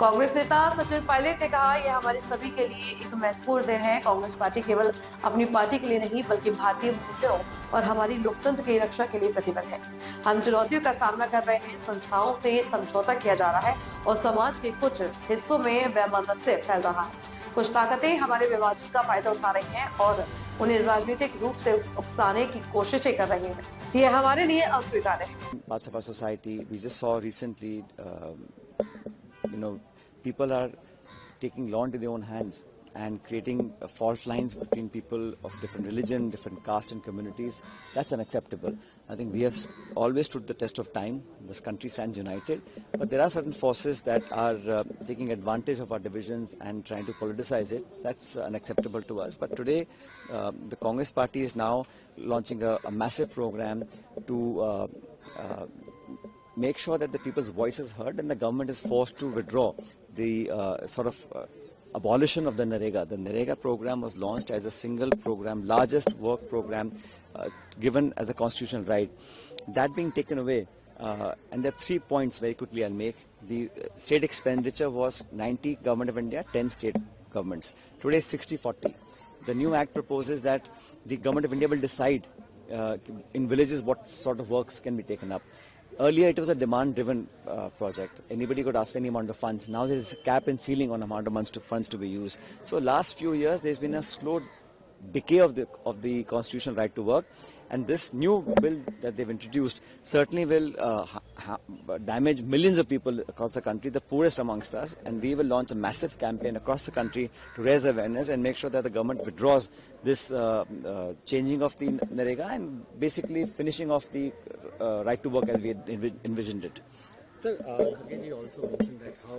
कांग्रेस नेता सचिन पायलट ने कहा, यह हमारे सभी के लिए एक महत्वपूर्ण दिन है। कांग्रेस पार्टी केवल अपनी पार्टी के लिए नहीं बल्कि भारतीय मूल्यों और हमारी लोकतंत्र की रक्षा के लिए प्रतिबद्ध है। हम चुनौतियों का सामना कर रहे हैं, संस्थाओं से समझौता किया जा रहा है और समाज के कुछ हिस्सों में वैमनस्य फैल रहा है। कुछ ताकतें हमारे विभाजन का फायदा उठा रही हैं और उन्हें राजनीतिक रूप से उकसाने की कोशिशें कर रही हैं। यह हमारे लिए अस्वीकार्य है। Parts of our society, we just saw recently, people are taking law into their own hands and creating fault lines between people of different religion, different caste and communities. That's unacceptable. I think we have always stood the test of time. This country stands united, but there are certain forces that are taking advantage of our divisions and trying to politicize it. That's unacceptable to us. But today, the Congress party is now launching a massive program to make sure that the people's voice is heard and the government is forced to withdraw the abolition of the Narega. The Narega program was launched as a single program, largest work program given as a constitutional right. That being taken away, and there are 3 points very quickly I'll make. The state expenditure was 90 Government of India, 10 state governments. Today 60-40. The new act proposes that the Government of India will decide in villages what sort of works can be taken up. Earlier it was a demand-driven project. Anybody could ask for any amount of funds. Now there is a cap and ceiling on amount of funds to be used. So last few years there's been a slow decay of the constitutional right to work, and this new bill that they've introduced certainly will damage millions of people across the country, the poorest amongst us, and we will launch a massive campaign across the country to raise awareness and make sure that the government withdraws this changing of the Narega and basically finishing off the right to work as we had envisioned it. Sir, Kharge ji also mentioned that how